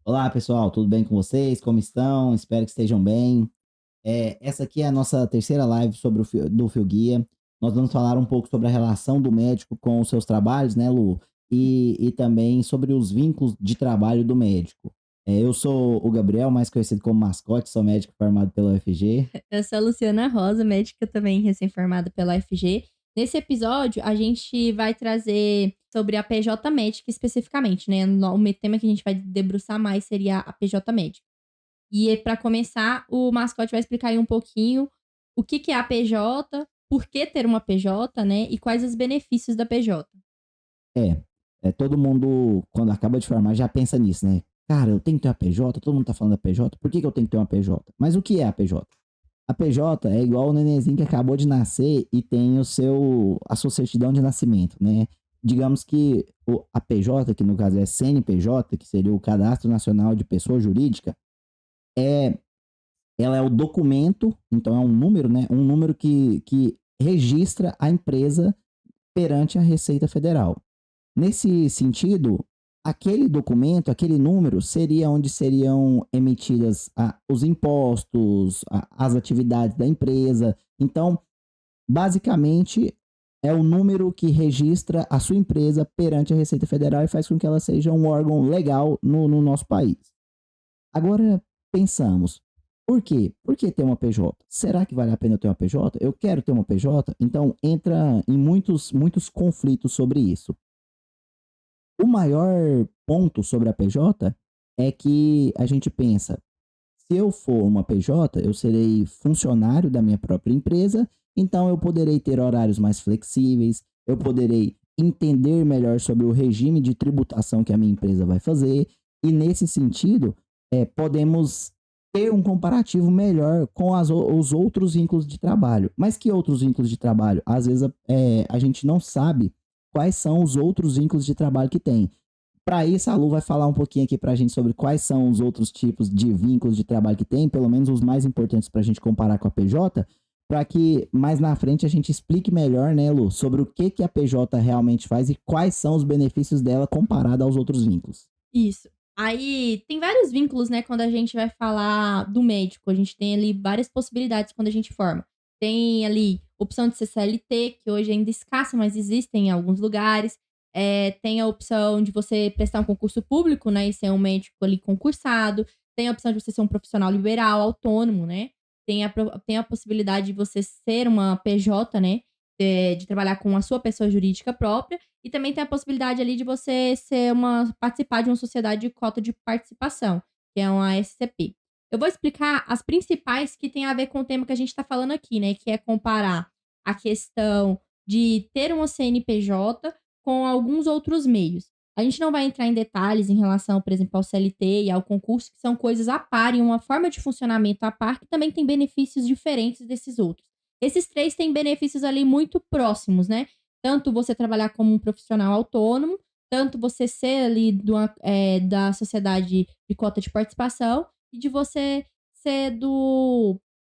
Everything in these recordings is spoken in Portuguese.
Olá, pessoal, tudo bem com vocês? Como estão? Espero que estejam bem. Essa aqui é a nossa terceira live sobre do Fio Guia. Nós vamos falar um pouco sobre a relação do médico com os seus trabalhos, né, Lu? E também sobre os vínculos de trabalho do médico. Eu sou o Gabriel, mais conhecido como Mascote, sou médico formado pela UFG. Eu sou a Luciana Rosa, médica também recém-formada pela UFG. Nesse episódio, a gente vai trazer sobre a PJ médica especificamente, né? O tema que a gente vai debruçar mais seria a PJ médica. E para começar, o mascote vai explicar aí um pouquinho o que que é a PJ, por que ter uma PJ, né? E quais os benefícios da PJ. É, todo mundo, quando acaba de formar, já pensa nisso, né? Cara, eu tenho que ter uma PJ, todo mundo tá falando da PJ, por que que eu tenho que ter uma PJ? Mas o que é a PJ? A PJ é igual o nenenzinho que acabou de nascer e tem a sua certidão de nascimento, né? Digamos que a PJ, que no caso é CNPJ, que seria o Cadastro Nacional de Pessoa Jurídica, é, ela é o documento, então é um número, né? Um número que registra a empresa perante a Receita Federal. Nesse sentido, aquele documento, aquele número, seria onde seriam emitidas os impostos, as atividades da empresa. Então, basicamente, é o número que registra a sua empresa perante a Receita Federal e faz com que ela seja um órgão legal no nosso país. Agora, pensamos, por quê? Por que ter uma PJ? Será que vale a pena eu ter uma PJ? Eu quero ter uma PJ? Então, entra em muitos conflitos sobre isso. O maior ponto sobre a PJ é que a gente pensa, se eu for uma PJ, eu serei funcionário da minha própria empresa, então eu poderei ter horários mais flexíveis, eu poderei entender melhor sobre o regime de tributação que a minha empresa vai fazer, e nesse sentido, podemos ter um comparativo melhor com os outros vínculos de trabalho. Mas que outros vínculos de trabalho? Às vezes a gente não sabe quais são os outros vínculos de trabalho que tem. Para isso, a Lu vai falar um pouquinho aqui para a gente sobre quais são os outros tipos de vínculos de trabalho que tem, pelo menos os mais importantes para a gente comparar com a PJ, para que mais na frente a gente explique melhor, né, Lu, sobre o que, que a PJ realmente faz e quais são os benefícios dela comparado aos outros vínculos. Isso. Aí tem vários vínculos, né, quando a gente vai falar do médico. A gente tem ali várias possibilidades quando a gente forma. Tem ali opção de ser CLT, que hoje ainda é escassa, mas existem em alguns lugares. Tem a opção de você prestar um concurso público, né, e ser um médico ali concursado. Tem a opção de você ser um profissional liberal, autônomo, né? Tem a possibilidade de você ser uma PJ, né? De trabalhar com a sua pessoa jurídica própria. E também tem a possibilidade ali de você participar de uma sociedade de cota de participação, que é uma SCP. Eu vou explicar as principais que tem a ver com o tema que a gente está falando aqui, né? Que é comparar a questão de ter uma CNPJ com alguns outros meios. A gente não vai entrar em detalhes em relação, por exemplo, ao CLT e ao concurso, que são coisas a par e uma forma de funcionamento a par, que também tem benefícios diferentes desses outros. Esses três têm benefícios ali muito próximos, né? Tanto você trabalhar como um profissional autônomo, tanto você ser ali da sociedade de cota de participação e de você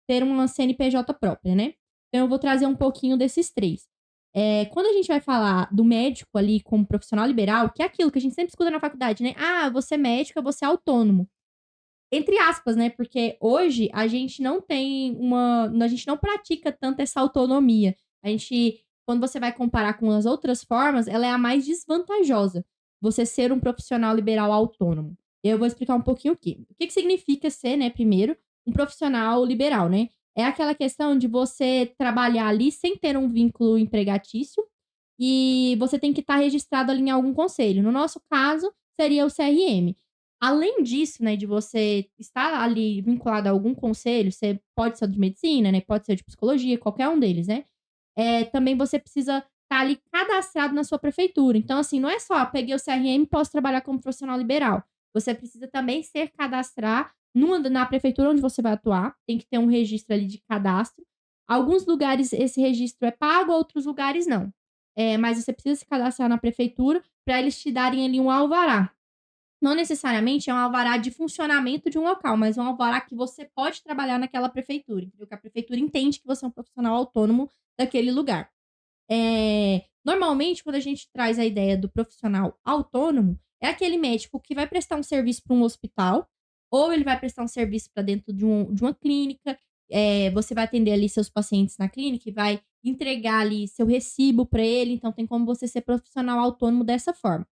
ter uma CNPJ própria, né? Então eu vou trazer um pouquinho desses três. Quando a gente vai falar do médico ali como profissional liberal, que é aquilo que a gente sempre escuta na faculdade, né? Ah, você é médico, você é autônomo. Entre aspas, né? Porque hoje a gente não tem a gente não pratica tanto essa autonomia. Quando você vai comparar com as outras formas, ela é a mais desvantajosa. Você ser um profissional liberal autônomo. Eu vou explicar um pouquinho o quê. O que que significa ser, né, primeiro, um profissional liberal, né? É aquela questão de você trabalhar ali sem ter um vínculo empregatício e você tem que estar registrado ali em algum conselho. No nosso caso, seria o CRM. Além disso, né, de você estar ali vinculado a algum conselho, você pode ser de medicina, né, pode ser de psicologia, qualquer um deles, né, também você precisa estar ali cadastrado na sua prefeitura. Então, assim, não é só: "Ah, peguei o CRM, posso trabalhar como profissional liberal". Você precisa também ser cadastrar na prefeitura onde você vai atuar, tem que ter um registro ali de cadastro. Alguns lugares esse registro é pago, outros lugares não. Mas você precisa se cadastrar na prefeitura para eles te darem ali um alvará. Não necessariamente é um alvará de funcionamento de um local, mas um alvará que você pode trabalhar naquela prefeitura, entendeu? Que a prefeitura entende que você é um profissional autônomo daquele lugar. Normalmente, quando a gente traz a ideia do profissional autônomo, é aquele médico que vai prestar um serviço para um hospital, ou ele vai prestar um serviço para dentro de uma clínica. Você vai atender ali seus pacientes na clínica e vai entregar ali seu recibo para ele. Então, tem como você ser profissional autônomo dessa forma.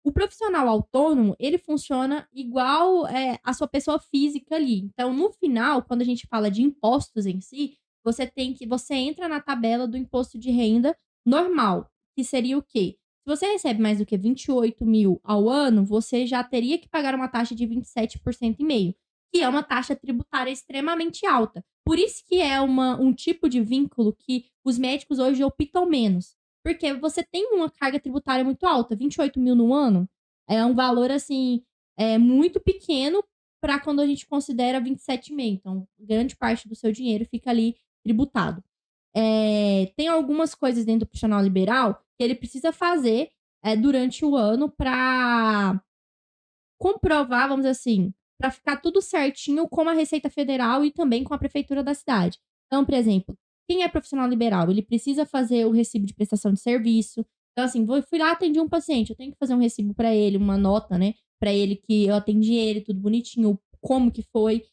O profissional autônomo, ele funciona igual a sua pessoa física ali. Então, no final, quando a gente fala de impostos em si, você entra na tabela do imposto de renda normal, que seria o quê? Se você recebe mais do que 28.000 ao ano, você já teria que pagar uma taxa de 27,5%, que é uma taxa tributária extremamente alta. Por isso que é um tipo de vínculo que os médicos hoje optam menos. Porque você tem uma carga tributária muito alta, 28.000 no ano é um valor, assim, muito pequeno para quando a gente considera 27,5. Então, grande parte do seu dinheiro fica ali tributado. Tem algumas coisas dentro do profissional liberal que ele precisa fazer durante o ano para comprovar, vamos dizer assim, para ficar tudo certinho com a Receita Federal e também com a Prefeitura da cidade. Então, por exemplo, quem é profissional liberal, ele precisa fazer o recibo de prestação de serviço. Então, assim, fui lá, atendi um paciente, eu tenho que fazer um recibo para ele, uma nota, né, para ele que eu atendi ele, tudo bonitinho, como que foi.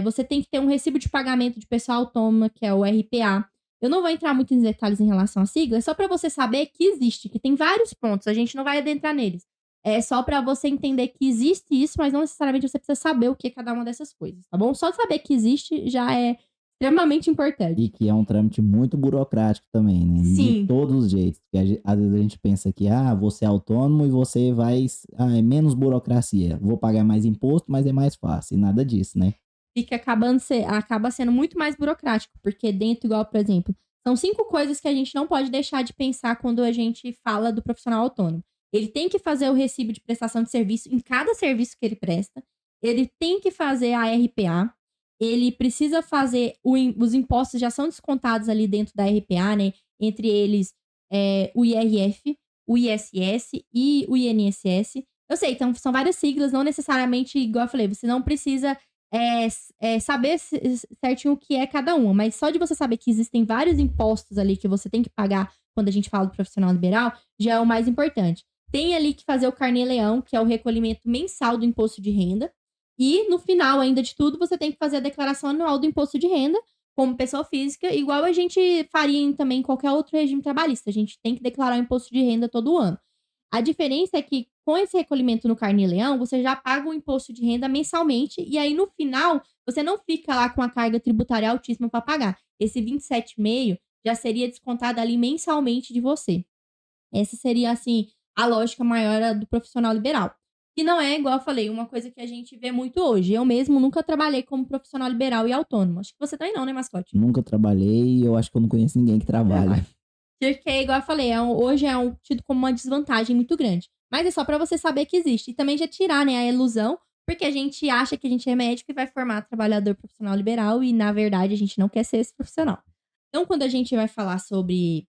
Você tem que ter um recibo de pagamento de pessoa autônoma, que é o RPA. Eu não vou entrar muito em detalhes em relação à sigla, é só para você saber que existe, que tem vários pontos, a gente não vai adentrar neles. É só pra você entender que existe isso, mas não necessariamente você precisa saber o que é cada uma dessas coisas, tá bom? Só saber que existe já é extremamente importante. E que é um trâmite muito burocrático também, né? De Sim, todos os jeitos. Porque às vezes a gente pensa que, você é autônomo e você vai. É menos burocracia. Vou pagar mais imposto, mas é mais fácil. E nada disso, né? acaba sendo muito mais burocrático, porque dentro, igual, por exemplo, são 5 coisas que a gente não pode deixar de pensar quando a gente fala do profissional autônomo. Ele tem que fazer o recibo de prestação de serviço em cada serviço que ele presta, ele tem que fazer a RPA, ele precisa fazer, os impostos já são descontados ali dentro da RPA, né? Entre eles, o IRF, o ISS e o INSS. Eu sei, então são várias siglas, não necessariamente, igual eu falei, você não precisa saber certinho o que é cada uma, mas só de você saber que existem vários impostos ali que você tem que pagar quando a gente fala do profissional liberal, já é o mais importante. Tem ali que fazer o carnê-leão, que é o recolhimento mensal do imposto de renda, e no final ainda de tudo, você tem que fazer a declaração anual do imposto de renda, como pessoa física, igual a gente faria também em qualquer outro regime trabalhista. A gente tem que declarar o imposto de renda todo ano. A diferença é que com esse recolhimento no Carnê-Leão, você já paga o imposto de renda mensalmente e aí no final você não fica lá com a carga tributária altíssima para pagar. Esse 27,5 já seria descontado ali mensalmente de você. Essa seria, assim, a lógica maior do profissional liberal. Que não é, igual eu falei, uma coisa que a gente vê muito hoje. Eu mesmo nunca trabalhei como profissional liberal e autônomo. Acho que você também não, né, mascote? Nunca trabalhei e eu acho que eu não conheço ninguém que trabalha. Porque, igual eu falei, hoje tido como uma desvantagem muito grande. Mas é só pra você saber que existe. E também já tirar, né, a ilusão, porque a gente acha que a gente é médico e vai formar trabalhador profissional liberal e, na verdade, a gente não quer ser esse profissional. Então, quando a gente vai falar sobre.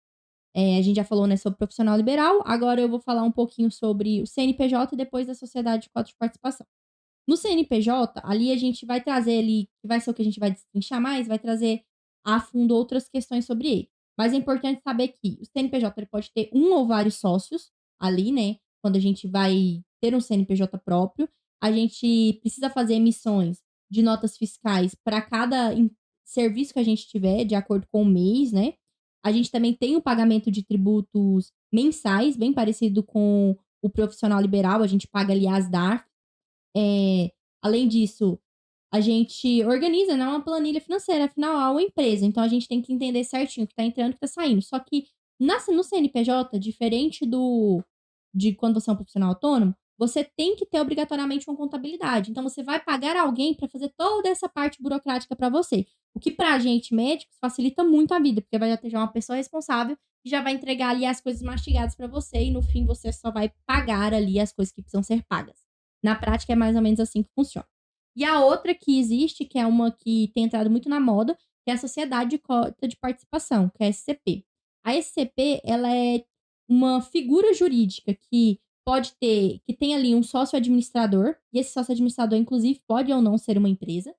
A gente já falou, né, sobre profissional liberal, agora eu vou falar um pouquinho sobre o CNPJ e depois da sociedade de cotas de participação. No CNPJ, ali a gente vai trazer ali, que vai ser o que a gente vai destrinchar mais, vai trazer a fundo outras questões sobre ele. Mas é importante saber que o CNPJ ele pode ter um ou vários sócios ali, né? Quando a gente vai ter um CNPJ próprio, a gente precisa fazer emissões de notas fiscais para cada serviço que a gente tiver, de acordo com o mês, né? A gente também tem o pagamento de tributos mensais, bem parecido com o profissional liberal, a gente paga ali as DARF. Além disso, a gente organiza, né, uma planilha financeira, afinal, é uma empresa, então a gente tem que entender certinho o que tá entrando e o que tá saindo. Só que no CNPJ, diferente de quando você é um profissional autônomo, você tem que ter obrigatoriamente uma contabilidade. Então você vai pagar alguém para fazer toda essa parte burocrática para você. O que pra gente, médicos, facilita muito a vida, porque vai ter já uma pessoa responsável que já vai entregar ali as coisas mastigadas para você e no fim você só vai pagar ali as coisas que precisam ser pagas. Na prática é mais ou menos assim que funciona. E a outra que existe, que é uma que tem entrado muito na moda, que é a Sociedade de Cota de Participação, que é a SCP. A SCP, ela é uma figura jurídica que que tem ali um sócio administrador, e esse sócio administrador, inclusive, pode ou não ser uma empresa.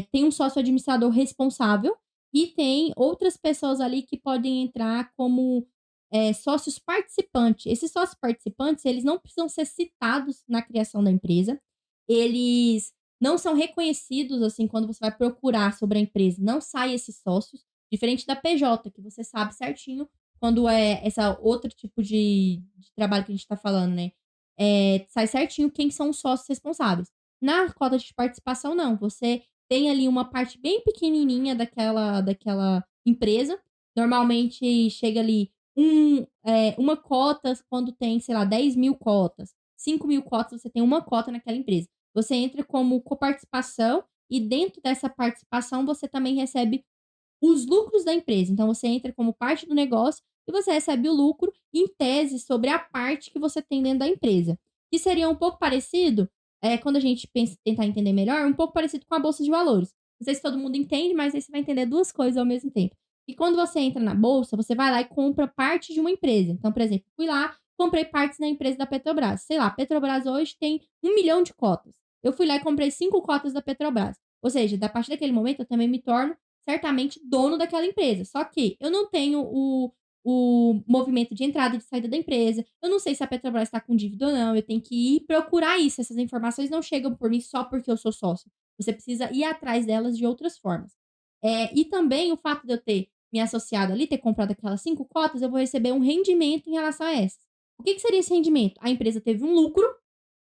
Tem um sócio administrador responsável e tem outras pessoas ali que podem entrar como sócios participantes. Esses sócios participantes, eles não precisam ser citados na criação da empresa. Eles não são reconhecidos, assim, quando você vai procurar sobre a empresa. Não sai esses sócios. Diferente da PJ, que você sabe certinho quando é essa outro tipo de trabalho que a gente está falando, né? Sai certinho quem são os sócios responsáveis. Na cota de participação, não. Você tem ali uma parte bem pequenininha daquela empresa. Normalmente chega ali uma cota quando tem, sei lá, 10 mil cotas. 5 mil cotas, você tem uma cota naquela empresa. Você entra como coparticipação e dentro dessa participação você também recebe os lucros da empresa. Então, você entra como parte do negócio e você recebe o lucro em tese sobre a parte que você tem dentro da empresa. Que seria um pouco parecido, quando a gente pensa tentar entender melhor, um pouco parecido com a Bolsa de Valores. Não sei se todo mundo entende, mas aí você vai entender duas coisas ao mesmo tempo. E quando você entra na Bolsa, você vai lá e compra parte de uma empresa. Então, por exemplo, fui lá, comprei partes na empresa da Petrobras. Sei lá, a Petrobras hoje tem 1 milhão de cotas. Eu fui lá e comprei 5 cotas da Petrobras. Ou seja, a partir daquele momento, eu também me torno certamente dono daquela empresa. Só que eu não tenho o movimento de entrada e de saída da empresa. Eu não sei se a Petrobras está com dívida ou não. Eu tenho que ir procurar isso. Essas informações não chegam por mim só porque eu sou sócio. Você precisa ir atrás delas de outras formas. E também o fato de eu ter me associado ali, ter comprado aquelas 5 cotas, eu vou receber um rendimento em relação a essas. O que seria esse rendimento? A empresa teve um lucro.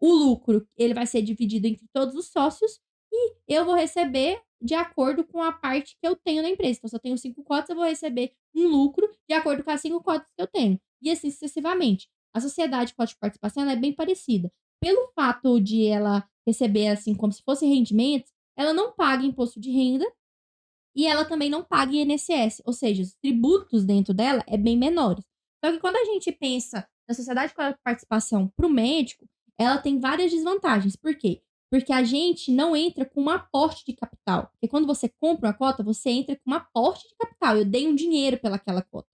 O lucro ele vai ser dividido entre todos os sócios e eu vou receber de acordo com a parte que eu tenho na empresa. Então, se eu tenho 5 cotas, eu vou receber um lucro de acordo com as 5 cotas que eu tenho. E assim sucessivamente. A sociedade cota de participação ela é bem parecida. Pelo fato de ela receber assim como se fosse rendimentos, ela não paga imposto de renda e ela também não paga INSS. Ou seja, os tributos dentro dela é bem menores. Só que quando a gente pensa na sociedade cota de participação para o médico, ela tem várias desvantagens. Por quê? Porque a gente não entra com um aporte de capital. Porque quando você compra uma cota, você entra com um aporte de capital. Eu dei um dinheiro pelaquela cota.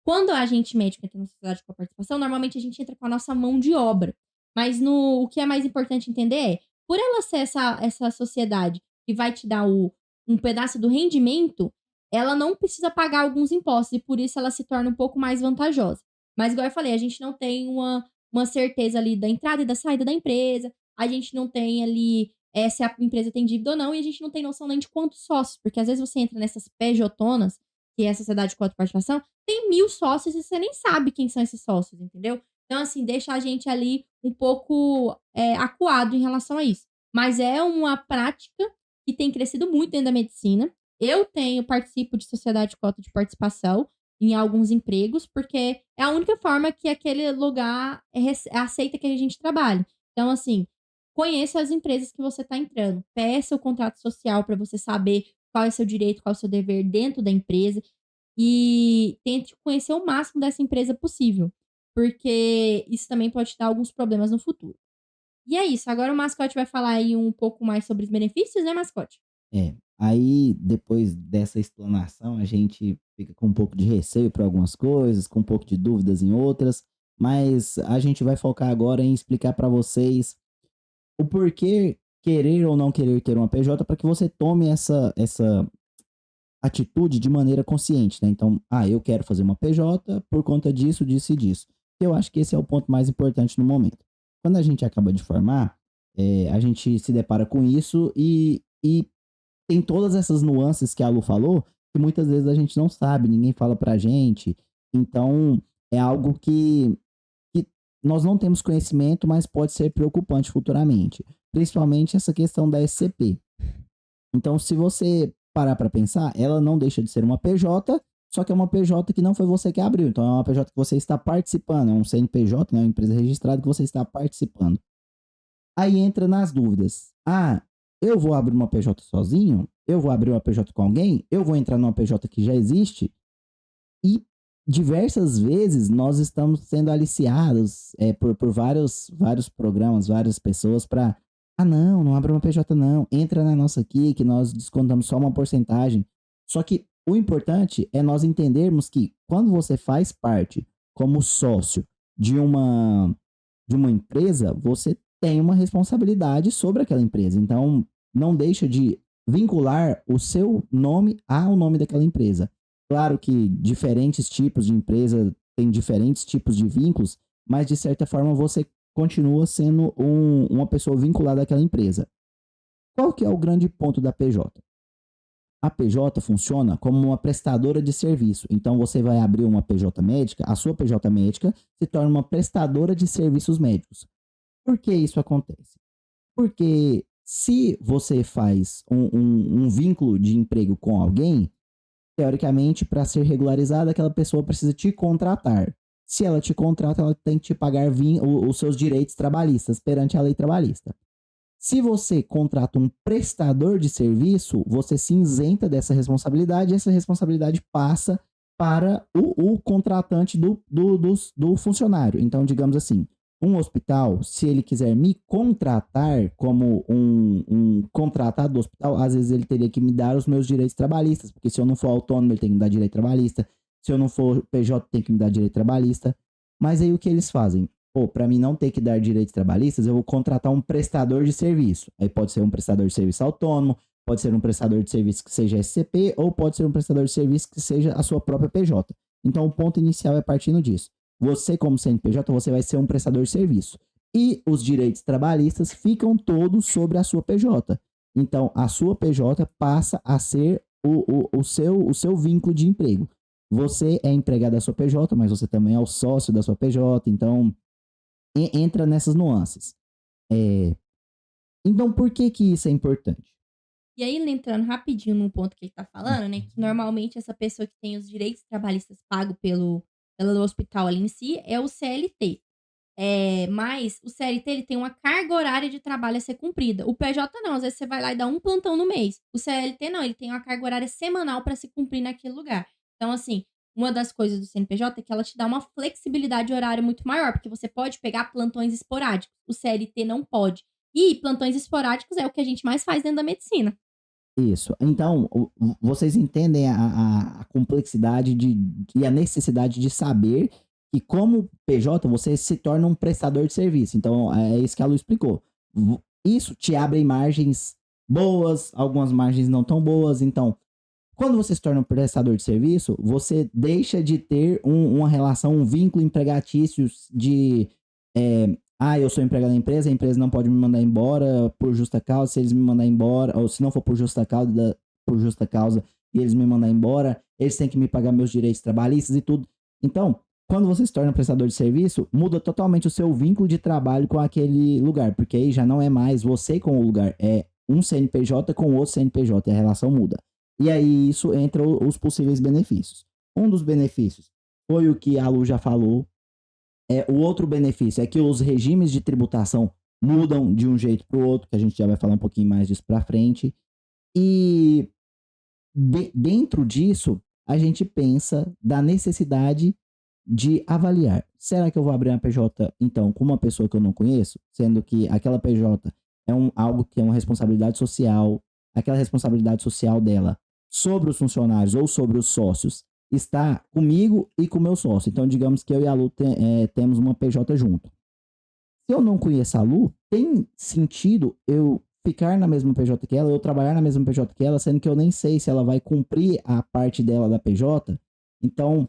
Quando a gente médico entra na sociedade com a participação, normalmente a gente entra com a nossa mão de obra. Mas o que é mais importante entender é, por ela ser essa sociedade que vai te dar um pedaço do rendimento, ela não precisa pagar alguns impostos. E por isso ela se torna um pouco mais vantajosa. Mas, igual eu falei, a gente não tem uma certeza ali da entrada e da saída da empresa. A gente não tem ali se a empresa tem dívida ou não, e a gente não tem noção nem de quantos sócios, porque às vezes você entra nessas PJonas, que é a sociedade de coparticipação, tem 1.000 sócios e você nem sabe quem são esses sócios, entendeu? Então, assim, deixa a gente ali um pouco acuado em relação a isso. Mas é uma prática que tem crescido muito dentro da medicina. Eu participo de sociedade de cota de participação em alguns empregos, porque é a única forma que aquele lugar aceita que a gente trabalhe. Então, assim, conheça as empresas que você está entrando. Peça o contrato social para você saber qual é o seu direito, qual é o seu dever dentro da empresa. E tente conhecer o máximo dessa empresa possível. Porque isso também pode dar alguns problemas no futuro. E é isso. Agora o Mascote vai falar aí um pouco mais sobre os benefícios, né, Mascote? Aí depois dessa explanação, a gente fica com um pouco de receio para algumas coisas, com um pouco de dúvidas em outras, mas a gente vai focar agora em explicar para vocês o porquê querer ou não querer ter uma PJ para que você tome essa atitude de maneira consciente, né? Então, eu quero fazer uma PJ por conta disso, disso e disso. Eu acho que esse é o ponto mais importante no momento. Quando a gente acaba de formar, a gente se depara com isso e tem todas essas nuances que a Lu falou, que muitas vezes a gente não sabe, ninguém fala pra gente. Então, é algo que nós não temos conhecimento, mas pode ser preocupante futuramente. Principalmente essa questão da SCP. Então, se você parar para pensar, ela não deixa de ser uma PJ, só que é uma PJ que não foi você que abriu. Então, é uma PJ que você está participando, é um CNPJ, né, uma empresa registrada que você está participando. Aí entra nas dúvidas. Eu vou abrir uma PJ sozinho? Eu vou abrir uma PJ com alguém? Eu vou entrar numa PJ que já existe? E diversas vezes nós estamos sendo aliciados por vários programas, várias pessoas para não abre uma PJ não, entra na nossa aqui que nós descontamos só uma porcentagem. Só que o importante é nós entendermos que quando você faz parte como sócio de uma empresa, você tem uma responsabilidade sobre aquela empresa. Então, não deixa de vincular o seu nome ao nome daquela empresa. Claro que diferentes tipos de empresa tem diferentes tipos de vínculos, mas de certa forma você continua sendo uma pessoa vinculada àquela empresa. Qual que é o grande ponto da PJ? A PJ funciona como uma prestadora de serviço. Então, você vai abrir uma PJ médica, a sua PJ médica se torna uma prestadora de serviços médicos. Por que isso acontece? Porque se você faz um vínculo de emprego com alguém, teoricamente, para ser regularizada, aquela pessoa precisa te contratar. Se ela te contrata, ela tem que te pagar os seus direitos trabalhistas perante a lei trabalhista. Se você contrata um prestador de serviço, você se isenta dessa responsabilidade e essa responsabilidade passa para o contratante do funcionário. Então, digamos assim, um hospital, se ele quiser me contratar como um contratado do hospital, às vezes ele teria que me dar os meus direitos trabalhistas, porque se eu não for autônomo, ele tem que me dar direito trabalhista. Se eu não for PJ, tem que me dar direito trabalhista. Mas aí o que eles fazem? Pô, para mim não ter que dar direitos trabalhistas, eu vou contratar um prestador de serviço. Aí pode ser um prestador de serviço autônomo, pode ser um prestador de serviço que seja SCP, ou pode ser um prestador de serviço que seja a sua própria PJ. Então o ponto inicial é partindo disso. Você, como CNPJ, você vai ser um prestador de serviço. E os direitos trabalhistas ficam todos sobre a sua PJ. Então, a sua PJ passa a ser o seu vínculo de emprego. Você é empregado da sua PJ, mas você também é o sócio da sua PJ. Então, entra nessas nuances. Então, por que que isso é importante? E aí, entrando rapidinho num ponto que ele tá falando, né? Que normalmente essa pessoa que tem os direitos trabalhistas pagos pelo hospital ali em si é o CLT. Mas o CLT ele tem uma carga horária de trabalho a ser cumprida. O PJ não, às vezes você vai lá e dá um plantão no mês. O CLT não, ele tem uma carga horária semanal para se cumprir naquele lugar. Então, assim, uma das coisas do CNPJ é que ela te dá uma flexibilidade horária muito maior, porque você pode pegar plantões esporádicos. O CLT não pode. E plantões esporádicos é o que a gente mais faz dentro da medicina. Isso. Então, vocês entendem a complexidade e a necessidade de saber que, como PJ, você se torna um prestador de serviço. Então, é isso que a Lu explicou. Isso te abre margens boas, algumas margens não tão boas. Então, quando você se torna um prestador de serviço, você deixa de ter uma relação, um vínculo empregatício de eu sou empregado da empresa, a empresa não pode me mandar embora por justa causa. Se eles me mandar embora, ou se não for por justa causa, e eles me mandar embora, eles têm que me pagar meus direitos trabalhistas e tudo. Então, quando você se torna prestador de serviço, muda totalmente o seu vínculo de trabalho com aquele lugar, porque aí já não é mais você com o lugar, é um CNPJ com outro CNPJ, e a relação muda. E aí isso entra os possíveis benefícios. Um dos benefícios foi o que a Lu já falou. O outro benefício é que os regimes de tributação mudam de um jeito para o outro, que a gente já vai falar um pouquinho mais disso para frente. E dentro disso, a gente pensa da necessidade de avaliar. Será que eu vou abrir uma PJ, então, com uma pessoa que eu não conheço? Sendo que aquela PJ é algo que é uma responsabilidade social, aquela responsabilidade social dela sobre os funcionários ou sobre os sócios está comigo e com o meu sócio. Então, digamos que eu e a Lu temos uma PJ junto. Se eu não conheço a Lu, tem sentido eu ficar na mesma PJ que ela, eu trabalhar na mesma PJ que ela, sendo que eu nem sei se ela vai cumprir a parte dela da PJ. Então,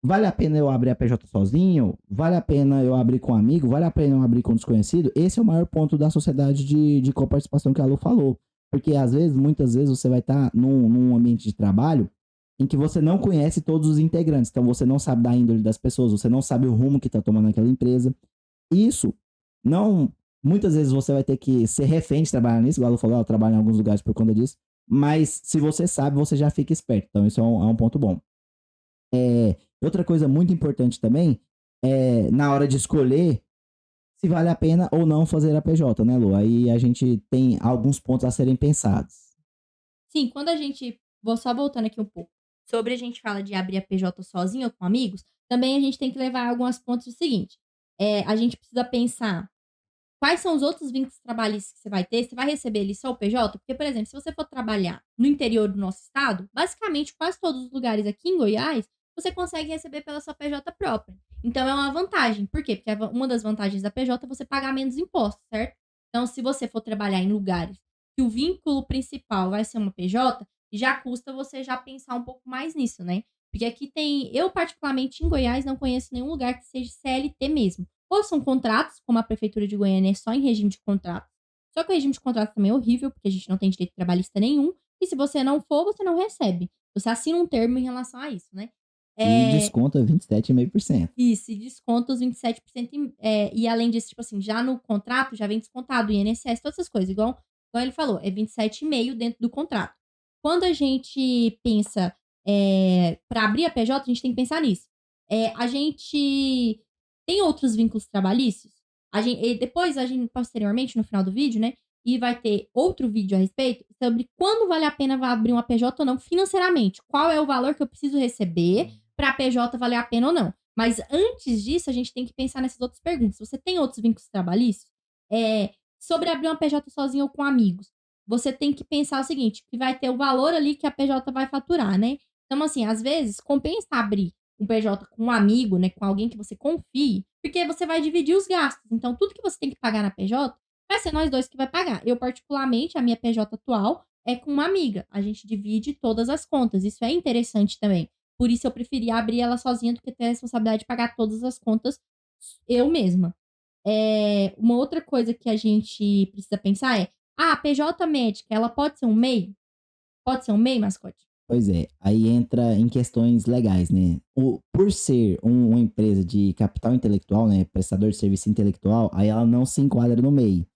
vale a pena eu abrir a PJ sozinho? Vale a pena eu abrir com um amigo? Vale a pena eu abrir com um desconhecido? Esse é o maior ponto da sociedade de coparticipação que a Lu falou. Porque, muitas vezes, você vai estar num ambiente de trabalho em que você não conhece todos os integrantes. Então, você não sabe da índole das pessoas, você não sabe o rumo que está tomando aquela empresa. Isso, não... Muitas vezes você vai ter que ser refém de trabalhar nisso, igual eu falei, eu trabalho em alguns lugares por conta disso. Mas, se você sabe, você já fica esperto. Então, isso é um ponto bom. Outra coisa muito importante também é na hora de escolher se vale a pena ou não fazer a PJ, né, Lu? Aí a gente tem alguns pontos a serem pensados. Sim, quando a gente. Vou só voltando aqui um pouco. Sobre a gente fala de abrir a PJ sozinho ou com amigos, também a gente tem que levar alguns pontos do seguinte. A gente precisa pensar quais são os outros vínculos trabalhistas que você vai ter. Você vai receber ali só o PJ? Porque, por exemplo, se você for trabalhar no interior do nosso estado, basicamente quase todos os lugares aqui em Goiás, você consegue receber pela sua PJ própria. Então é uma vantagem. Por quê? Porque uma das vantagens da PJ é você pagar menos impostos, certo? Então, se você for trabalhar em lugares que o vínculo principal vai ser uma PJ, já custa você já pensar um pouco mais nisso, né? Porque aqui tem, eu particularmente em Goiás não conheço nenhum lugar que seja CLT mesmo. Ou são contratos, como a Prefeitura de Goiânia é só em regime de contrato. Só que o regime de contrato também é horrível, porque a gente não tem direito trabalhista nenhum. E se você não for, você não recebe. Você assina um termo em relação a isso, né? E É, desconta 27,5%. isso, e desconta os 27%. E além disso, tipo assim, já no contrato já vem descontado o INSS, todas essas coisas. Igual ele falou, é 27,5% dentro do contrato. Quando a gente pensa para abrir a PJ, a gente tem que pensar nisso. A gente tem outros vínculos trabalhistas. E depois, posteriormente, no final do vídeo, né? E vai ter outro vídeo a respeito sobre quando vale a pena abrir uma PJ ou não financeiramente. Qual é o valor que eu preciso receber para a PJ valer a pena ou não. Mas antes disso, a gente tem que pensar nessas outras perguntas. Você tem outros vínculos trabalhistas? Sobre abrir uma PJ sozinho ou com amigos. Você tem que pensar o seguinte, que vai ter o valor ali que a PJ vai faturar, né? Então, assim, às vezes, compensa abrir um PJ com um amigo, né? Com alguém que você confie, porque você vai dividir os gastos. Então, tudo que você tem que pagar na PJ, vai ser nós dois que vai pagar. Eu, particularmente, a minha PJ atual é com uma amiga. A gente divide todas as contas. Isso é interessante também. Por isso eu preferi abrir ela sozinha do que ter a responsabilidade de pagar todas as contas eu mesma. Uma outra coisa que a gente precisa pensar a PJ médica, ela pode ser um MEI? Pode ser um MEI, mascote? Pois é, aí entra em questões legais, né? Por ser uma empresa de capital intelectual, né? Prestador de serviço intelectual, aí ela não se enquadra no MEI.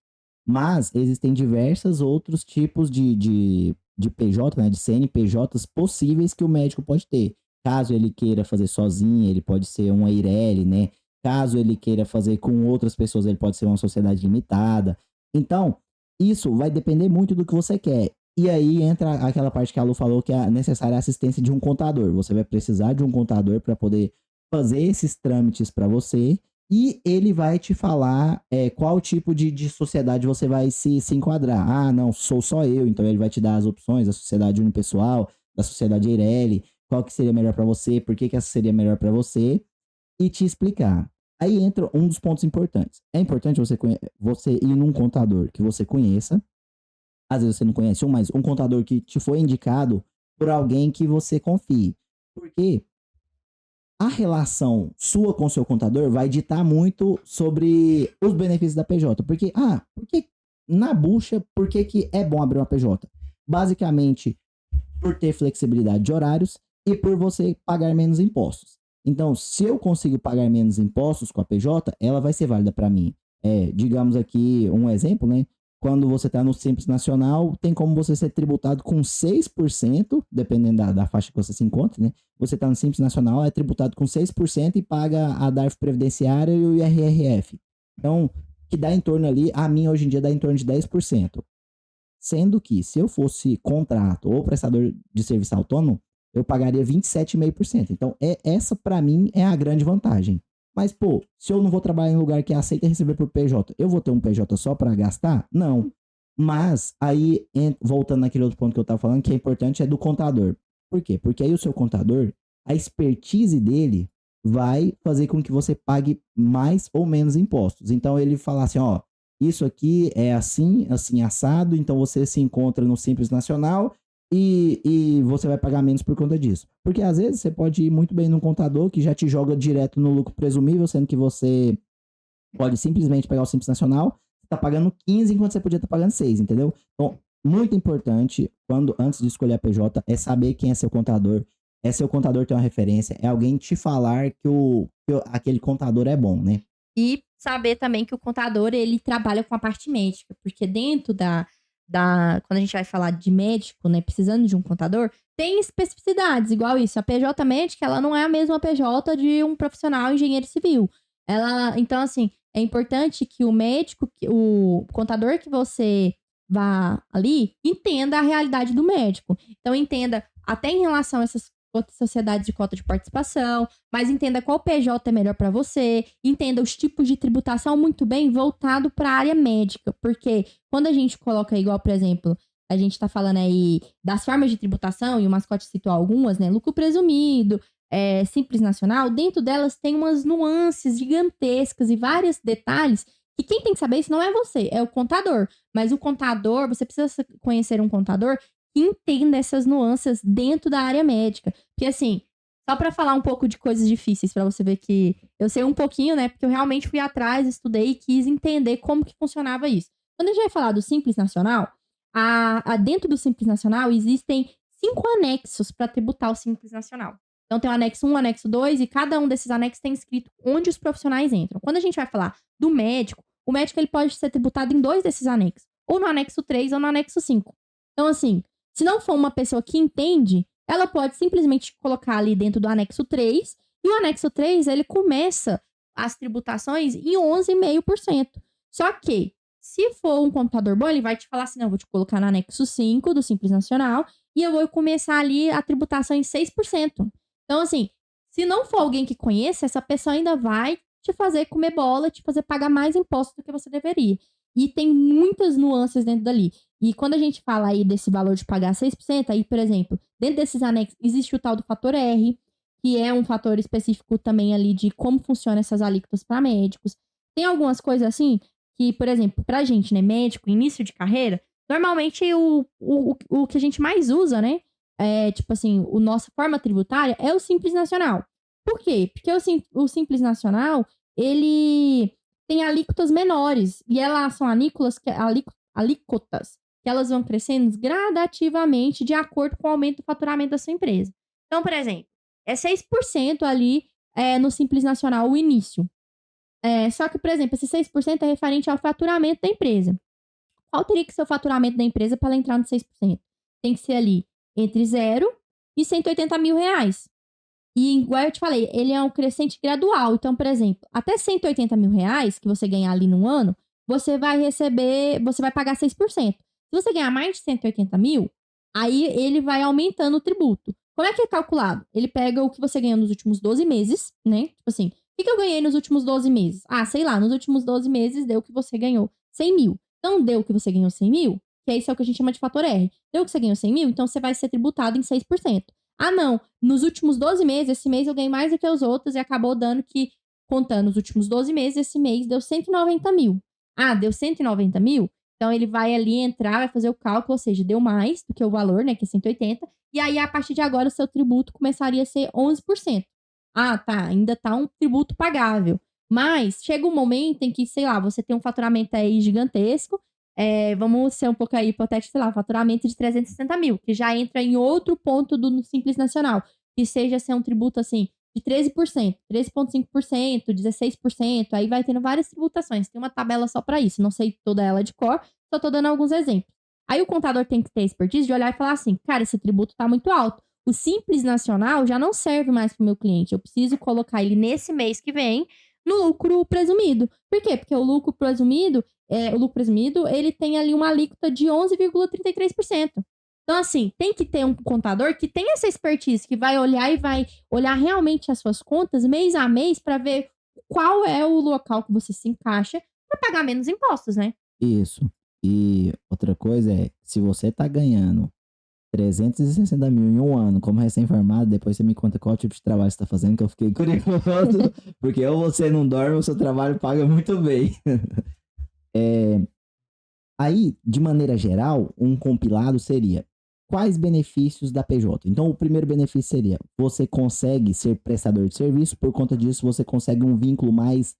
Mas existem diversos outros tipos de PJ, né? De CNPJs possíveis que o médico pode ter. Caso ele queira fazer sozinho, ele pode ser uma Eireli, né? Caso ele queira fazer com outras pessoas, ele pode ser uma sociedade limitada. Então, isso vai depender muito do que você quer. E aí entra aquela parte que a Lu falou que é necessária a assistência de um contador. Você vai precisar de um contador para poder fazer esses trâmites para você e ele vai te falar qual tipo de sociedade você vai se enquadrar. Ah, não, sou só eu. Então ele vai te dar as opções da sociedade unipessoal, da sociedade Eireli, qual que seria melhor para você, por que essa seria melhor para você e te explicar. Aí entra um dos pontos importantes. É importante você ir num contador que você conheça. Às vezes você não conhece mas um contador que te foi indicado por alguém que você confie. Porque a relação sua com o seu contador vai ditar muito sobre os benefícios da PJ. Porque na bucha, por que é bom abrir uma PJ? Basicamente, por ter flexibilidade de horários e por você pagar menos impostos. Então, se eu consigo pagar menos impostos com a PJ, ela vai ser válida para mim. Digamos aqui um exemplo, né? Quando você está no Simples Nacional, tem como você ser tributado com 6%, dependendo da faixa que você se encontra, né? Você está no Simples Nacional, é tributado com 6% e paga a DARF previdenciária e o IRRF. Então, que dá em torno ali, a minha hoje em dia dá em torno de 10%. Sendo que, se eu fosse contrato ou prestador de serviço autônomo, eu pagaria 27,5%. Então, essa para mim é a grande vantagem. Mas, pô, se eu não vou trabalhar em lugar que aceita receber por PJ, eu vou ter um PJ só para gastar? Não. Mas, aí, voltando naquele outro ponto que eu tava falando, que é importante, é do contador. Por quê? Porque aí o seu contador, a expertise dele vai fazer com que você pague mais ou menos impostos. Então, ele fala assim, ó, isso aqui é assim, assim, assado, então você se encontra no Simples Nacional e você vai pagar menos por conta disso. Porque às vezes você pode ir muito bem num contador que já te joga direto no lucro presumível, sendo que você pode simplesmente pegar o Simples Nacional, tá pagando 15 enquanto você podia estar pagando 6, entendeu? Então, muito importante, antes de escolher a PJ, é saber quem é seu contador. É seu contador ter uma referência, é alguém te falar que aquele contador é bom, né? E saber também que o contador, ele trabalha com a parte médica, porque dentro quando a gente vai falar de médico, né, precisando de um contador, tem especificidades, igual isso. A PJ médica, ela não é a mesma PJ de um profissional engenheiro civil. Então, assim, é importante que o médico, o contador que você vá ali, entenda a realidade do médico. Então, entenda até em relação a essas outras sociedades de cota de participação, mas entenda qual PJ é melhor para você, entenda os tipos de tributação muito bem voltado para a área médica, porque quando a gente coloca igual, por exemplo, a gente tá falando aí das formas de tributação, e o mascote citou algumas, né? Lucro presumido, Simples Nacional, dentro delas tem umas nuances gigantescas e vários detalhes que quem tem que saber isso não é você, é o contador. Mas o contador, você precisa conhecer um contador que entenda essas nuances dentro da área médica. Porque, assim, Só pra falar um pouco de coisas difíceis, pra você ver que eu sei um pouquinho, né? Porque eu realmente fui atrás, estudei e quis entender como que funcionava isso. Quando a gente vai falar do Simples Nacional, dentro do Simples Nacional existem 5 anexos para tributar o Simples Nacional. Então tem o anexo 1, o anexo 2, e cada um desses anexos tem escrito onde os profissionais entram. Quando a gente vai falar do médico, o médico ele pode ser tributado em 2 desses anexos, ou no anexo 3 ou no anexo 5. Então, assim, se não for uma pessoa que entende, ela pode simplesmente colocar ali dentro do anexo 3, e o anexo 3, ele começa as tributações em 11,5%. Só que, se for um computador bom, ele vai te falar assim, não, eu vou te colocar no anexo 5 do Simples Nacional, e eu vou começar ali a tributação em 6%. Então, assim, se não for alguém que conheça, essa pessoa ainda vai te fazer comer bola, te fazer pagar mais impostos do que você deveria. E tem muitas nuances dentro dali. E quando a gente fala aí desse valor de pagar 6%, aí, por exemplo, dentro desses anexos existe o tal do fator R, que é um fator específico também ali de como funcionam essas alíquotas para médicos. Tem algumas coisas assim que, por exemplo, pra gente, né, médico, início de carreira, normalmente o que a gente mais usa, né, tipo assim, a nossa forma tributária é o Simples Nacional. Por quê? Porque o Simples Nacional, ele tem alíquotas menores. E elas são alíquotas que elas vão crescendo gradativamente de acordo com o aumento do faturamento da sua empresa. Então, por exemplo, é 6% ali no Simples Nacional o início. Só que, por exemplo, esse 6% é referente ao faturamento da empresa. Qual teria que ser o faturamento da empresa para ela entrar no 6%? Tem que ser ali entre 0 e 180 mil reais. E, igual eu te falei, ele é um crescente gradual. Então, por exemplo, até 180 mil reais que você ganhar ali no ano, você vai pagar 6%. Se você ganhar mais de 180 mil, aí ele vai aumentando o tributo. Como é que é calculado? Ele pega o que você ganhou nos últimos 12 meses, né? Tipo assim, o que eu ganhei nos últimos 12 meses? Ah, sei lá, nos últimos 12 meses deu que você ganhou 100 mil. Então, deu que você ganhou 100 mil, que esse é o que a gente chama de fator R. Deu que você ganhou 100 mil, então você vai ser tributado em 6%. Ah, não, nos últimos 12 meses, esse mês eu ganhei mais do que os outros e acabou dando que, contando os últimos 12 meses, esse mês deu 190 mil. Ah, deu 190 mil? Então ele vai ali entrar, vai fazer o cálculo, ou seja, deu mais do que o valor, né, que é 180, e aí a partir de agora o seu tributo começaria a ser 11%. Ah, tá, ainda tá um tributo pagável. Mas chega um momento em que, sei lá, você tem um faturamento aí gigantesco, vamos ser um pouco aí hipotético, sei lá, faturamento de 360 mil, que já entra em outro ponto do Simples Nacional, que seja ser um tributo assim de 13%, 13,5%, 16%, aí vai tendo várias tributações. Tem uma tabela só para isso, não sei toda ela de cor, só tô dando alguns exemplos. Aí o contador tem que ter expertise de olhar e falar assim, cara, esse tributo tá muito alto. O Simples Nacional já não serve mais para o meu cliente, eu preciso colocar ele nesse mês que vem no lucro presumido. Por quê? Porque o lucro presumido, ele tem ali uma alíquota de 11,33%. Então, assim, tem que ter um contador que tem essa expertise, que vai olhar e vai olhar realmente as suas contas mês a mês para ver qual é o local que você se encaixa para pagar menos impostos, né? Isso. E outra coisa é, se você tá ganhando 360 mil em um ano como recém-formado, depois você me conta qual tipo de trabalho você tá fazendo, que eu fiquei curioso. Porque ou você não dorme, ou o seu trabalho paga muito bem. Aí, de maneira geral, um compilado seria quais benefícios da PJ? Então, o primeiro benefício seria você consegue ser prestador de serviço, por conta disso você consegue um vínculo mais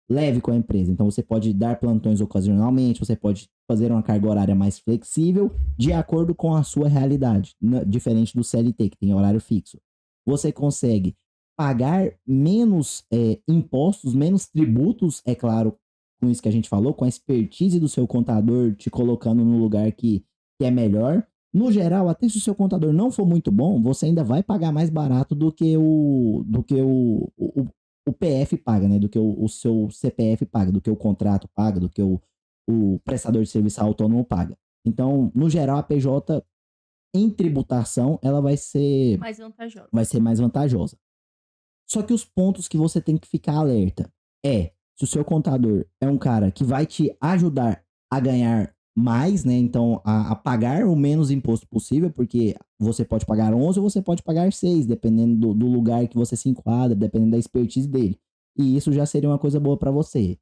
leve com a empresa. Então, você pode dar plantões ocasionalmente, você pode fazer uma carga horária mais flexível de acordo com a sua realidade, diferente do CLT, que tem horário fixo. Você consegue pagar menos impostos, menos tributos, é claro, com isso que a gente falou, com a expertise do seu contador te colocando no lugar que é melhor. No geral, até se o seu contador não for muito bom, você ainda vai pagar mais barato do que o PF paga, né? Do que o seu CPF paga, do que o contrato paga, do que o prestador de serviço autônomo paga. Então, no geral, a PJ em tributação, ela vai ser mais vantajosa. Só que os pontos que você tem que ficar alerta se o seu contador é um cara que vai te ajudar a ganhar mais, né? Então, a pagar o menos imposto possível, porque você pode pagar 11 ou você pode pagar 6, dependendo do lugar que você se enquadra, dependendo da expertise dele. E isso já seria uma coisa boa para você.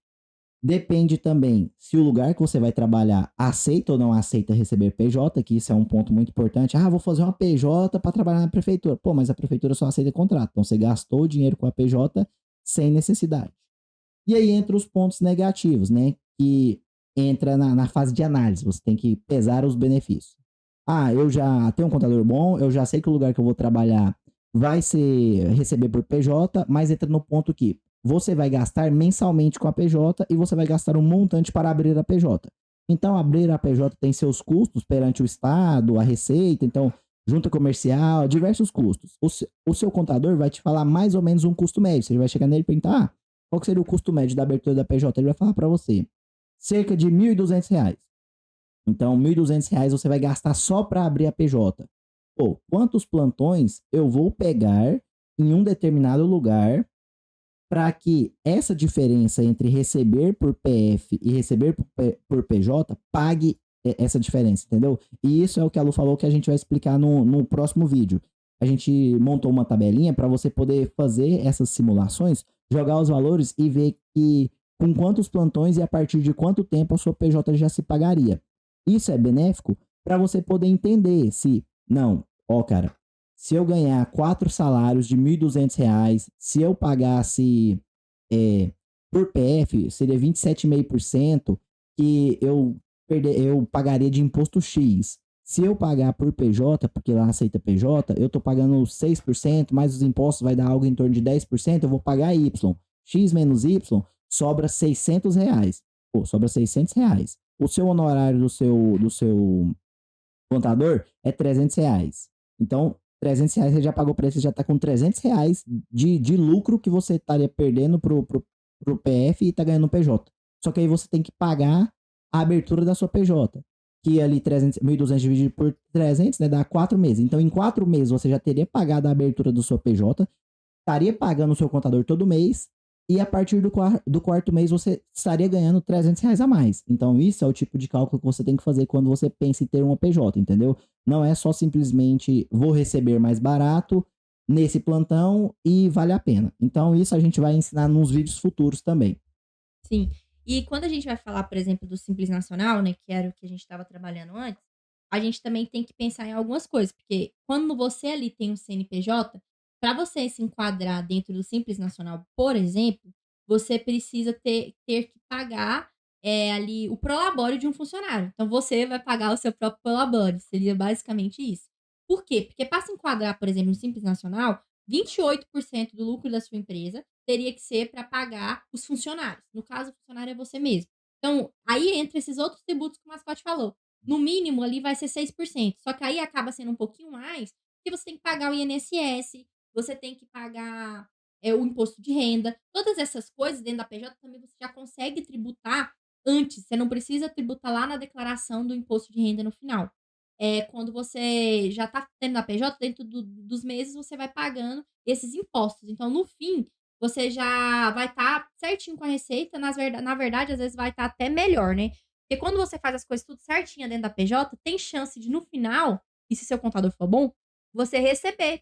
Depende também se o lugar que você vai trabalhar aceita ou não aceita receber PJ, que isso é um ponto muito importante. Ah, vou fazer uma PJ para trabalhar na prefeitura. Pô, mas a prefeitura só aceita contrato. Então você gastou o dinheiro com a PJ sem necessidade. E aí entra os pontos negativos, né? Que entra na fase de análise. Você tem que pesar os benefícios. Ah, eu já tenho um contador bom, eu já sei que o lugar que eu vou trabalhar vai ser receber por PJ, mas entra no ponto que você vai gastar mensalmente com a PJ e você vai gastar um montante para abrir a PJ. Então, abrir a PJ tem seus custos perante o Estado, a Receita, então, junta comercial, diversos custos. O seu contador vai te falar mais ou menos um custo médio. Você vai chegar nele e perguntar, ah, qual que seria o custo médio da abertura da PJ? Ele vai falar para você, cerca de R$ 1.200. Então, R$ 1.200 você vai gastar só para abrir a PJ. Pô, quantos plantões eu vou pegar em um determinado lugar para que essa diferença entre receber por PF e receber por PJ pague essa diferença, entendeu? E isso é o que a Lu falou que a gente vai explicar no próximo vídeo. A gente montou uma tabelinha para você poder fazer essas simulações, jogar os valores e ver que com quantos plantões e a partir de quanto tempo a sua PJ já se pagaria. Isso é benéfico para você poder entender se, não, ó, cara, se eu ganhar 4 salários de R$ 1.200, se eu pagasse por PF, seria 27,5% que eu pagaria de imposto X. Se eu pagar por PJ, porque lá aceita PJ, eu tô pagando 6%, mais os impostos vai dar algo em torno de 10%, eu vou pagar Y. X menos Y, sobra R$ 600. Pô, sobra R$ 600. O seu honorário do seu contador é R$ 300. Então, R$ 300 você já pagou para ele, você já está com R$ 300 de lucro que você estaria perdendo pro PF e está ganhando no PJ. Só que aí você tem que pagar a abertura da sua PJ, que ali 1.200 dividido por 300, né, dá 4 meses. Então, em 4 meses você já teria pagado a abertura do seu PJ, estaria pagando o seu contador todo mês, e a partir do quarto mês você estaria ganhando R$ 300 a mais. Então, isso é o tipo de cálculo que você tem que fazer quando você pensa em ter uma PJ, entendeu? Não é só simplesmente vou receber mais barato nesse plantão e vale a pena. Então, isso a gente vai ensinar nos vídeos futuros também. Sim. E quando a gente vai falar, por exemplo, do Simples Nacional, né, que era o que a gente estava trabalhando antes, a gente também tem que pensar em algumas coisas, porque quando você ali tem um CNPJ, para você se enquadrar dentro do Simples Nacional, por exemplo, você precisa ter que pagar ali o prolabore de um funcionário. Então você vai pagar o seu próprio prolabore, seria basicamente isso. Por quê? Porque para se enquadrar, por exemplo, no Simples Nacional, 28% do lucro da sua empresa teria que ser para pagar os funcionários. No caso, o funcionário é você mesmo. Então, aí entra esses outros tributos que o mascote falou. No mínimo, ali vai ser 6%. Só que aí acaba sendo um pouquinho mais, porque você tem que pagar o INSS, você tem que pagar o imposto de renda. Todas essas coisas dentro da PJ também você já consegue tributar antes. Você não precisa tributar lá na declaração do imposto de renda no final. Quando você já está tendo a PJ, dentro dos meses você vai pagando esses impostos. Então, no fim, você já vai estar certinho com a receita. Na verdade, às vezes vai estar até melhor, né? Porque quando você faz as coisas tudo certinho dentro da PJ, tem chance de, no final, e se seu contador for bom, você receber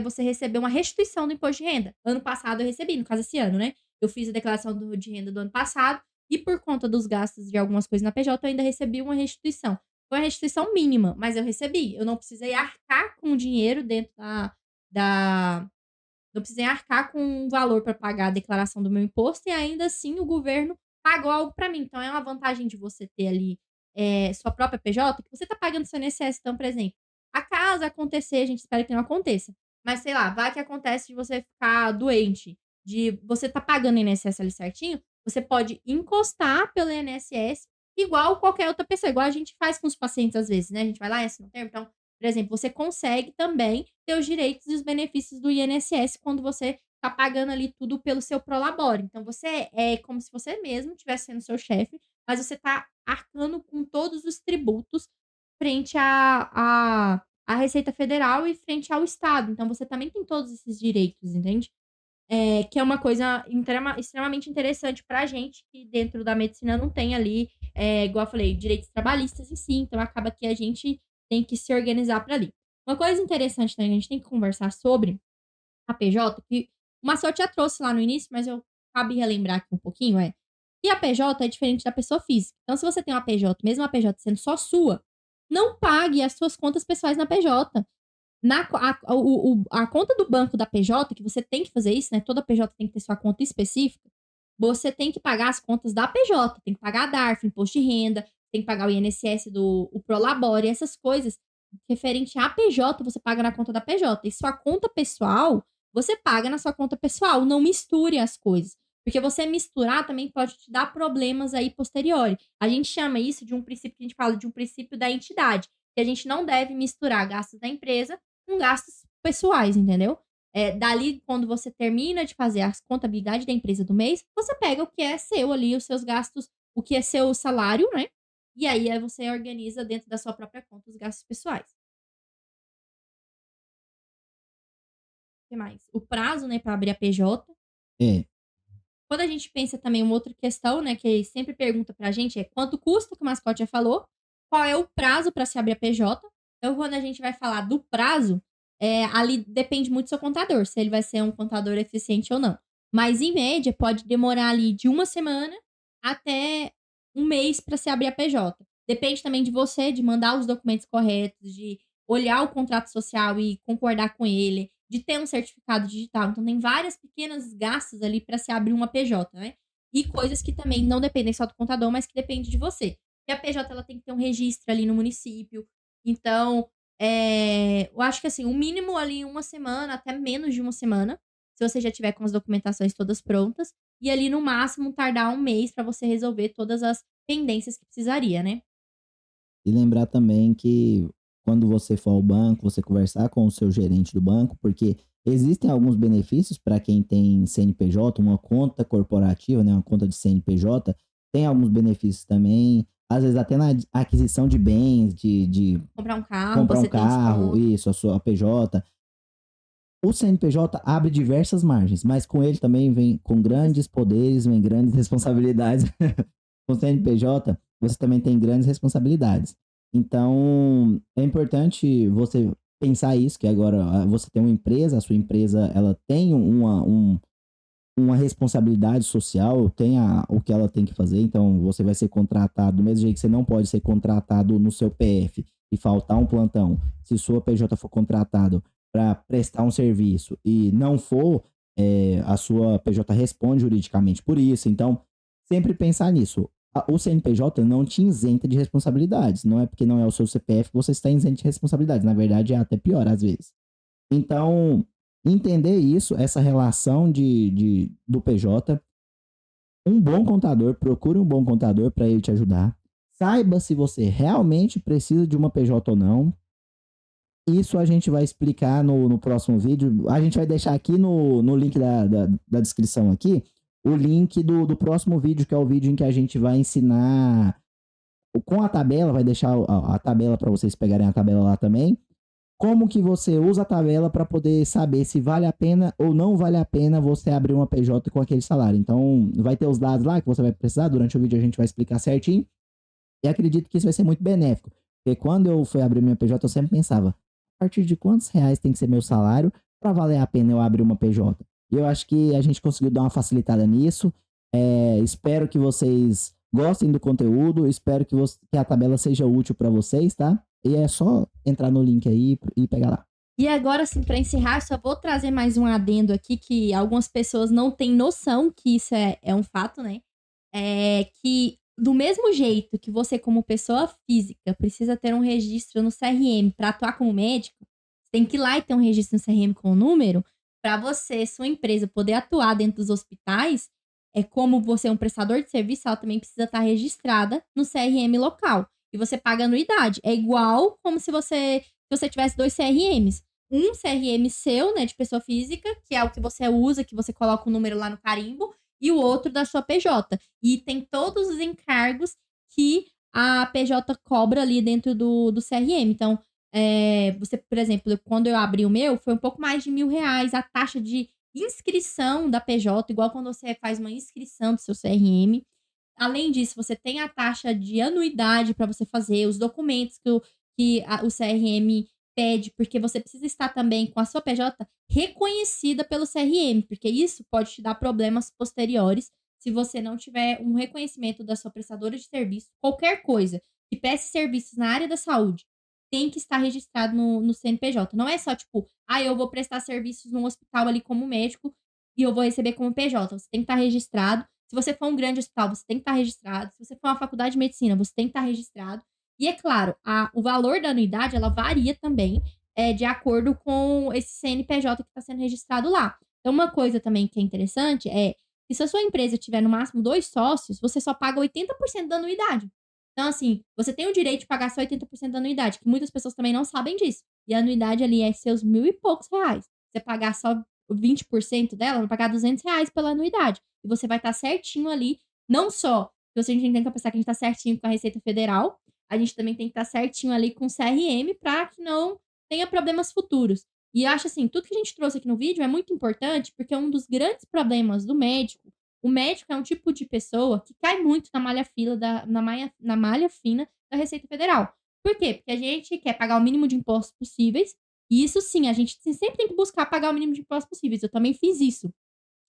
você receber uma restituição do imposto de renda. Ano passado eu recebi, no caso esse ano, né? Eu fiz a declaração de renda do ano passado e por conta dos gastos de algumas coisas na PJ, eu ainda recebi uma restituição. Foi uma restituição mínima, mas eu recebi. Eu não precisei arcar com o dinheiro dentro da não precisei arcar com um valor para pagar a declaração do meu imposto e ainda assim o governo pagou algo para mim. Então é uma vantagem de você ter ali sua própria PJ, que você tá pagando seu INSS. Então, por exemplo, acaso acontecer, a gente espera que não aconteça, mas sei lá, vai que acontece de você ficar doente, de você tá pagando o INSS ali certinho, você pode encostar pelo INSS igual qualquer outra pessoa, igual a gente faz com os pacientes às vezes, né? A gente vai lá e assina o termo. Então, por exemplo, você consegue também ter os direitos e os benefícios do INSS quando você tá pagando ali tudo pelo seu prolabore. Então, você é como se você mesmo estivesse sendo seu chefe, mas você tá arcando com todos os tributos frente à Receita Federal e frente ao Estado. Então, você também tem todos esses direitos, entende? Que é uma coisa extremamente interessante pra gente, que dentro da medicina não tem ali, igual eu falei, direitos trabalhistas em si, então acaba que a gente tem que se organizar para ali. Uma coisa interessante também, a gente tem que conversar sobre a PJ, que o Massotti já trouxe lá no início, mas eu cabe relembrar aqui um pouquinho, E a PJ é diferente da pessoa física. Então, se você tem uma PJ, mesmo a PJ sendo só sua, não pague as suas contas pessoais na PJ. A conta do banco da PJ, que você tem que fazer isso, né? Toda PJ tem que ter sua conta específica. Você tem que pagar as contas da PJ, tem que pagar a DARF, imposto de renda, tem que pagar o INSS o Prolabore, essas coisas referente à PJ, você paga na conta da PJ. E sua conta pessoal, você paga na sua conta pessoal. Não misture as coisas. Porque você misturar também pode te dar problemas aí posteriori. A gente chama isso de um princípio que a gente fala de um princípio da entidade. Que a gente não deve misturar gastos da empresa com gastos pessoais, entendeu? Dali, quando você termina de fazer a contabilidade da empresa do mês, você pega o que é seu ali, os seus gastos, o que é seu salário, né? E aí você organiza dentro da sua própria conta os gastos pessoais. O que mais? O prazo, né, para abrir a PJ. É, Quando a gente pensa também uma outra questão, né, que sempre pergunta pra gente é quanto custa, que o mascote já falou, qual é o prazo para se abrir a PJ. Então, quando a gente vai falar do prazo, ali depende muito do seu contador, se ele vai ser um contador eficiente ou não. Mas, em média, pode demorar ali de uma semana até um mês para se abrir a PJ. Depende também de você, de mandar os documentos corretos, de olhar o contrato social e concordar com ele, de ter um certificado digital. Então, tem várias pequenas gastos ali para se abrir uma PJ, né? E coisas que também não dependem só do contador, mas que depende de você. E a PJ ela tem que ter um registro ali no município. Então, eu acho que assim, o mínimo ali uma semana, até menos de uma semana, se você já tiver com as documentações todas prontas. E ali no máximo tardar um mês para você resolver todas as pendências que precisaria, né? e lembrar também que quando você for ao banco, você conversar com o seu gerente do banco, porque existem alguns benefícios para quem tem CNPJ, uma conta corporativa, né, uma conta de CNPJ, tem alguns benefícios também, às vezes até na aquisição de bens, de Comprar um carro, comprar um você tem carro, desconto. isso, a sua PJ. O CNPJ abre diversas margens, mas com ele também vem com grandes poderes, vem grandes responsabilidades. Com o CNPJ, você também tem grandes responsabilidades. Então, é importante você pensar isso, que agora você tem uma empresa, a sua empresa ela tem uma responsabilidade social, tem o que ela tem que fazer, então você vai ser contratado do mesmo jeito que você não pode ser contratado no seu PF e faltar um plantão. Se sua PJ for contratado para prestar um serviço e não for, a sua PJ responde juridicamente por isso. Então, sempre pensar nisso. O CNPJ não te isenta de responsabilidades. Não é porque não é o seu CPF que você está isento de responsabilidades. Na verdade, é até pior às vezes. Então, entender isso, essa relação do PJ, um bom contador, procure um bom contador para ele te ajudar. Saiba se você realmente precisa de uma PJ ou não. Isso a gente vai explicar no próximo vídeo. A gente vai deixar aqui no link da descrição aqui, o link do próximo vídeo, que é o vídeo em que a gente vai ensinar com a tabela, vai deixar a tabela para vocês pegarem a tabela lá também. Como que você usa a tabela para poder saber se vale a pena ou não vale a pena você abrir uma PJ com aquele salário. Então, vai ter os dados lá que você vai precisar. Durante o vídeo a gente vai explicar certinho. E acredito que isso vai ser muito benéfico. Porque quando eu fui abrir minha PJ, eu sempre pensava, a partir de quantos reais tem que ser meu salário para valer a pena eu abrir uma PJ? E eu acho que a gente conseguiu dar uma facilitada nisso. Espero que vocês gostem do conteúdo. Espero que a tabela seja útil para vocês, tá? E é só entrar no link aí e pegar lá. E agora, assim, para encerrar, só vou trazer mais um adendo aqui que algumas pessoas não têm noção que isso é um fato, né? Que do mesmo jeito que você, como pessoa física, precisa ter um registro no CRM para atuar como médico, você tem que ir lá e ter um registro no CRM com o número para você, sua empresa, poder atuar dentro dos hospitais. Como você é um prestador de serviço, ela também precisa estar registrada no CRM local. E você paga anuidade. É igual como se você tivesse dois CRMs. Um CRM seu, né, de pessoa física, que é o que você usa, que você coloca o número lá no carimbo, e o outro da sua PJ. E tem todos os encargos que a PJ cobra ali dentro do CRM. Então, você, por exemplo, quando eu abri o meu, foi um pouco mais de R$ 1.000 a taxa de inscrição da PJ, igual quando você faz uma inscrição do seu CRM. Além disso, você tem a taxa de anuidade para você fazer, os documentos que o CRM pede, porque você precisa estar também com a sua PJ reconhecida pelo CRM, porque isso pode te dar problemas posteriores se você não tiver um reconhecimento da sua prestadora de serviço, qualquer coisa que preste serviços na área da saúde, tem que estar registrado no CNPJ. Não é só tipo, eu vou prestar serviços num hospital ali como médico e eu vou receber como PJ. Você tem que estar registrado. Se você for um grande hospital, você tem que estar registrado. Se você for uma faculdade de medicina, você tem que estar registrado. E é claro, o valor da anuidade, ela varia também de acordo com esse CNPJ que está sendo registrado lá. Então, uma coisa também que é interessante é que se a sua empresa tiver no máximo 2 sócios, você só paga 80% da anuidade. Então, assim, você tem o direito de pagar só 80% da anuidade, que muitas pessoas também não sabem disso. E a anuidade ali é seus R$ 1.000 e poucos reais. Você pagar só 20% dela, vai pagar R$ 200 pela anuidade. E você vai estar certinho ali, não só que a gente tem que pensar que a gente está certinho com a Receita Federal, a gente também tem que estar certinho ali com o CRM para que não tenha problemas futuros. E eu acho assim, tudo que a gente trouxe aqui no vídeo é muito importante, porque um dos grandes problemas do médico, o médico é um tipo de pessoa que cai muito na malha fina da Receita Federal. Por quê? Porque a gente quer pagar o mínimo de impostos possíveis, e isso sim, a gente sempre tem que buscar pagar o mínimo de impostos possíveis. Eu também fiz isso.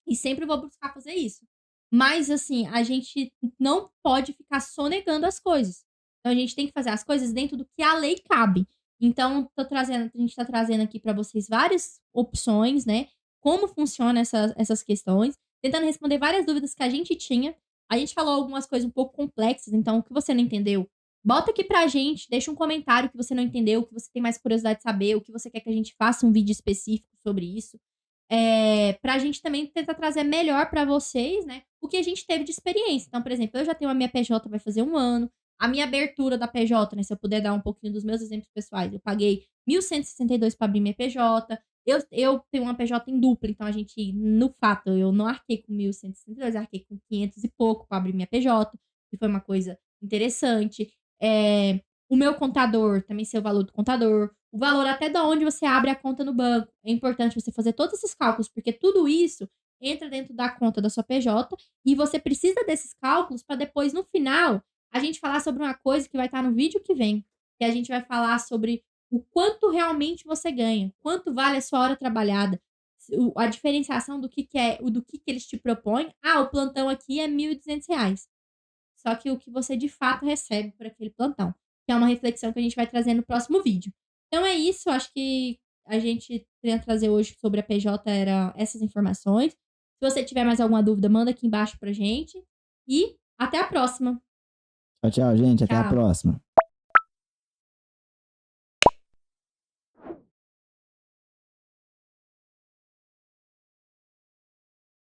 E sempre vou buscar fazer isso. Mas, assim, a gente não pode ficar sonegando as coisas. Então, a gente tem que fazer as coisas dentro do que a lei cabe. Então, a gente tá trazendo aqui para vocês várias opções, né? Como funcionam essas questões, tentando responder várias dúvidas que a gente tinha. A gente falou algumas coisas um pouco complexas, então, o que você não entendeu, bota aqui pra gente, deixa um comentário que você não entendeu, o que você tem mais curiosidade de saber, o que você quer que a gente faça um vídeo específico sobre isso. Pra gente também tentar trazer melhor pra vocês, né, o que a gente teve de experiência. Então, por exemplo, eu já tenho a minha PJ vai fazer 1 ano, a minha abertura da PJ, né, se eu puder dar um pouquinho dos meus exemplos pessoais, eu paguei 1.162 para abrir minha PJ, eu tenho uma PJ em dupla, então a gente, no fato, eu não arquei com 1.162, eu arquei com 500 e pouco para abrir minha PJ, que foi uma coisa interessante. O meu contador, também sei o valor do contador, o valor até da onde você abre a conta no banco. É importante você fazer todos esses cálculos, porque tudo isso entra dentro da conta da sua PJ e você precisa desses cálculos para depois, no final, a gente falar sobre uma coisa que vai estar no vídeo que vem, que a gente vai falar sobre o quanto realmente você ganha, quanto vale a sua hora trabalhada, a diferenciação do que eles te propõem. O plantão aqui é R$ 1.200. Só que o que você de fato recebe por aquele plantão, que é uma reflexão que a gente vai trazer no próximo vídeo. Então é isso, acho que a gente queria trazer hoje sobre a PJ era essas informações. Se você tiver mais alguma dúvida, manda aqui embaixo pra gente. E até a próxima. Tchau, tchau, gente. Até a Tchau. próxima.